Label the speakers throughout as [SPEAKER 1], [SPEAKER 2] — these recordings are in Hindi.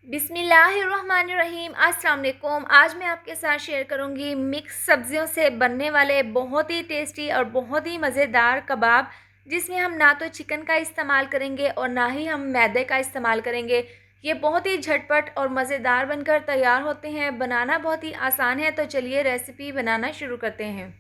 [SPEAKER 1] बिस्मिल्लाहिर्रहमानिर्रहीम। अस्सलाम वालेकुम। आज मैं आपके साथ शेयर करूंगी मिक्स सब्जियों से बनने वाले बहुत ही टेस्टी और बहुत ही मज़ेदार कबाब, जिसमें हम ना तो चिकन का इस्तेमाल करेंगे और ना ही हम मैदे का इस्तेमाल करेंगे। ये बहुत ही झटपट और मज़ेदार बनकर तैयार होते हैं। बनाना बहुत ही आसान है, तो चलिए रेसिपी बनाना शुरू करते हैं।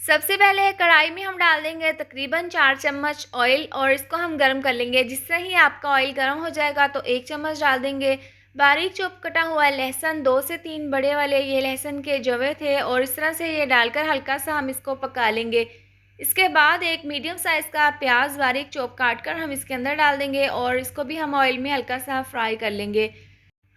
[SPEAKER 1] सबसे पहले कढ़ाई में हम डाल देंगे तकरीबन 4 चम्मच ऑयल और इसको हम गर्म कर लेंगे। जिससे ही आपका ऑयल गर्म हो जाएगा तो 1 चम्मच डाल देंगे बारीक चॉप कटा हुआ लहसुन। 2 से 3 बड़े वाले ये लहसुन के जवे थे और इस तरह से ये डालकर हल्का सा हम इसको पका लेंगे। इसके बाद एक मीडियम साइज़ का प्याज बारीक चॉप काट कर हम इसके अंदर डाल देंगे और इसको भी हम ऑयल में हल्का सा फ्राई कर लेंगे।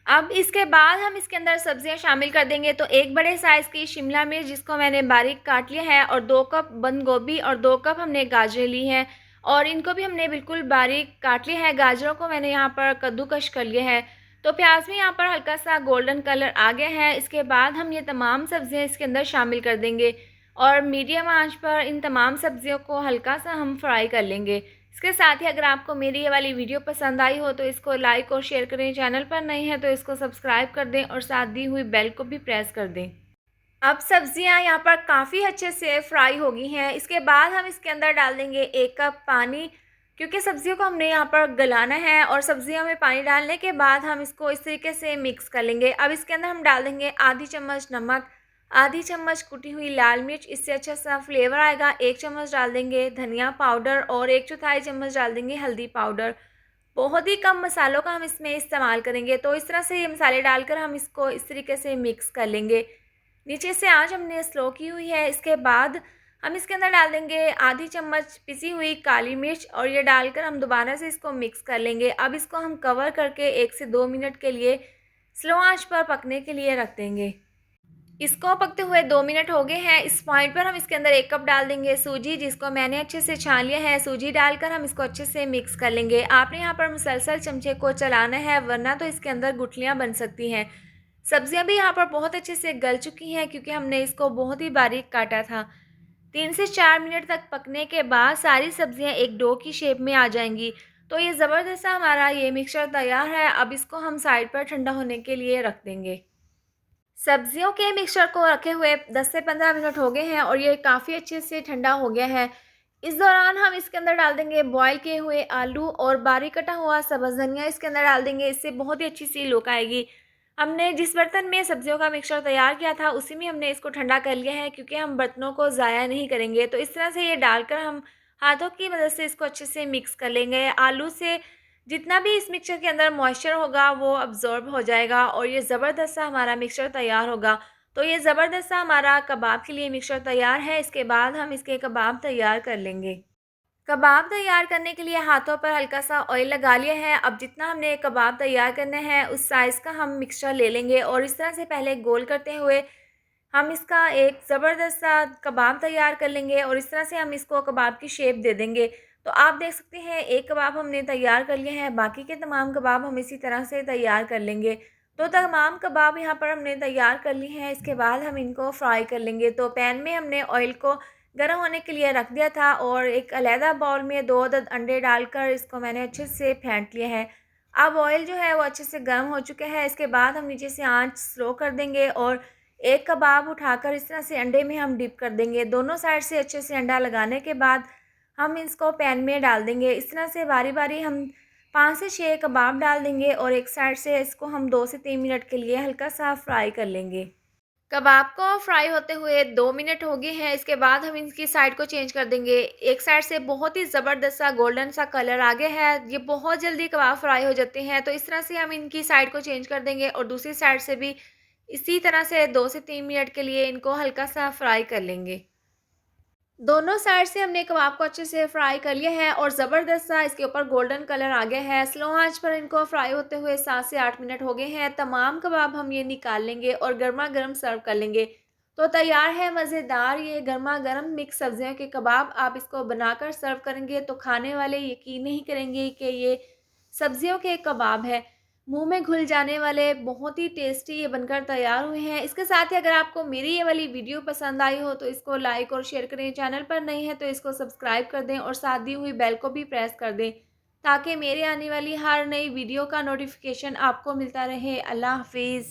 [SPEAKER 1] अब इसके बाद हम इसके अंदर सब्जियां शामिल कर देंगे। तो एक बड़े साइज़ की शिमला मिर्च जिसको मैंने बारीक काट लिया है और 2 कप बंद गोभी और 2 कप हमने गाजरें ली हैं और इनको भी हमने बिल्कुल बारीक काट लिया है। गाजरों को मैंने यहाँ पर कद्दूकश कर लिया है। तो प्याज में यहाँ पर हल्का सा गोल्डन कलर आ गया है। इसके बाद हम ये तमाम सब्जियां इसके अंदर शामिल कर देंगे और मीडियम आंच पर इन तमाम सब्जियों को हल्का सा हम फ्राई कर लेंगे। इसके साथ ही अगर आपको मेरी ये वाली वीडियो पसंद आई हो तो इसको लाइक और शेयर करें। चैनल पर नए हैं तो इसको सब्सक्राइब कर दें और साथ दी हुई बेल को भी प्रेस कर दें। अब सब्जियां यहाँ पर काफ़ी अच्छे से फ्राई हो गई हैं। इसके बाद हम इसके अंदर डाल देंगे 1 कप पानी, क्योंकि सब्जियों को हमने यहाँ पर गलाना है और सब्जियों में पानी डालने के बाद हम इसको इस तरीके से मिक्स कर लेंगे। अब इसके अंदर हम डाल देंगे आधी चम्मच नमक, आधी चम्मच कुटी हुई लाल मिर्च, इससे अच्छा सा फ्लेवर आएगा। 1 चम्मच डाल देंगे धनिया पाउडर और 1/4 चम्मच डाल देंगे हल्दी पाउडर। बहुत ही कम मसालों का हम इसमें इस्तेमाल करेंगे। तो इस तरह से ये मसाले डालकर हम इसको इस तरीके से मिक्स कर लेंगे। नीचे से आंच हमने स्लो की हुई है। इसके बाद हम इसके अंदर डाल देंगे आधी चम्मच पिसी हुई काली मिर्च और ये डालकर हम दोबारा से इसको मिक्स कर लेंगे। अब इसको हम कवर करके 1 से 2 मिनट के लिए स्लो आंच पर पकने के लिए रख देंगे। इसको पकते हुए 2 मिनट हो गए हैं। इस पॉइंट पर हम इसके अंदर 1 कप डाल देंगे सूजी, जिसको मैंने अच्छे से छान लिया है। सूजी डालकर हम इसको अच्छे से मिक्स कर लेंगे। आपने यहाँ पर मुसलसल चमचे को चलाना है, वरना तो इसके अंदर गुठलियाँ बन सकती हैं। सब्जियां भी यहाँ पर बहुत अच्छे से गल चुकी हैं, क्योंकि हमने इसको बहुत ही बारीक काटा था। 3 से 4 मिनट तक पकने के बाद सारी सब्जियां एक डो की शेप में आ जाएंगी। तो ये ज़बरदस्त सा हमारा ये मिक्सचर तैयार है। अब इसको हम साइड पर ठंडा होने के लिए रख देंगे। सब्जियों के मिक्सचर को रखे हुए 10 से 15 मिनट हो गए हैं और ये काफ़ी अच्छे से ठंडा हो गया है। इस दौरान हम इसके अंदर डाल देंगे बॉईल किए हुए आलू और बारीक कटा हुआ सब्ज़ धनिया इसके अंदर डाल देंगे। इससे बहुत ही अच्छी सी लुक आएगी। हमने जिस बर्तन में सब्जियों का मिक्सचर तैयार किया था उसी में हमने इसको ठंडा कर लिया है, क्योंकि हम बर्तनों को ज़ाया नहीं करेंगे। तो इस तरह से ये डालकर हम हाथों की मदद से इसको अच्छे से मिक्स कर लेंगे। आलू से जितना भी इस मिक्सचर के अंदर मॉइस्चर होगा वो अब्ज़ॉर्ब हो जाएगा और ये ज़बरदस्त सा हमारा मिक्सचर तैयार होगा। तो ये ज़बरदस्त सा हमारा कबाब के लिए मिक्सचर तैयार है। इसके बाद हम इसके कबाब तैयार कर लेंगे। कबाब तैयार करने के लिए हाथों पर हल्का सा ऑयल लगा लिया है। अब जितना हमने कबाब तैयार करना है उस साइज़ का हम मिक्सचर ले लेंगे और इस तरह से पहले गोल करते हुए हम इसका एक ज़बरदस्त सा कबाब तैयार कर लेंगे और इस तरह से हम इसको कबाब की शेप दे देंगे। तो आप देख सकते हैं एक कबाब हमने तैयार कर लिया है, बाकी के तमाम कबाब हम इसी तरह से तैयार कर लेंगे। तो तमाम कबाब यहाँ पर हमने तैयार कर लिए हैं। इसके बाद हम इनको फ्राई कर लेंगे। तो पैन में हमने ऑयल को गर्म होने के लिए रख दिया था और एक अलहदा बाउल में 2 अदद अंडे डालकर इसको मैंने अच्छे से फेंट लिया है। अब ऑयल जो है वो अच्छे से गर्म हो चुका है। इसके बाद हम नीचे से आंच स्लो कर देंगे और एक कबाब उठाकर इस तरह से अंडे में हम डिप कर देंगे। दोनों साइड से अच्छे से अंडा लगाने के बाद हम इसको पैन में डाल देंगे। इस तरह से बारी बारी हम 5 से 6 कबाब डाल देंगे और एक साइड से इसको हम 2 से 3 मिनट के लिए हल्का सा फ्राई कर लेंगे। कबाब को फ्राई होते हुए 2 मिनट हो गए हैं। इसके बाद हम इसकी साइड को चेंज कर देंगे। एक साइड से बहुत ही ज़बरदस्त सा गोल्डन सा कलर आ गया है। ये बहुत जल्दी कबाब फ्राई हो जाते हैं। तो इस तरह से हम इनकी साइड को चेंज कर देंगे और दूसरी साइड से भी इसी तरह से 2 से 3 मिनट के लिए इनको हल्का सा फ्राई कर लेंगे। दोनों साइड से हमने कबाब को अच्छे से फ्राई कर लिया है और ज़बरदस्त सा इसके ऊपर गोल्डन कलर आ गया है। स्लो आंच पर इनको फ्राई होते हुए 7 से 8 मिनट हो गए हैं। तमाम कबाब हम ये निकाल लेंगे और गर्मा गर्म सर्व कर लेंगे। तो तैयार है मज़ेदार ये गर्मा गर्म मिक्स सब्जियों के कबाब। आप इसको बनाकर सर्व करेंगे तो खाने वाले यकीन नहीं करेंगे कि ये सब्जियों के कबाब है। मुंह में घुल जाने वाले बहुत ही टेस्टी ये बनकर तैयार हुए हैं। इसके साथ ही अगर आपको मेरी ये वाली वीडियो पसंद आई हो तो इसको लाइक और शेयर करें। चैनल पर नए हैं तो इसको सब्सक्राइब कर दें और साथ दी हुई बेल को भी प्रेस कर दें। ताकि मेरे आने वाली हर नई वीडियो का नोटिफिकेशन आपको मिलता रहे। अल्लाह हाफ़िज़।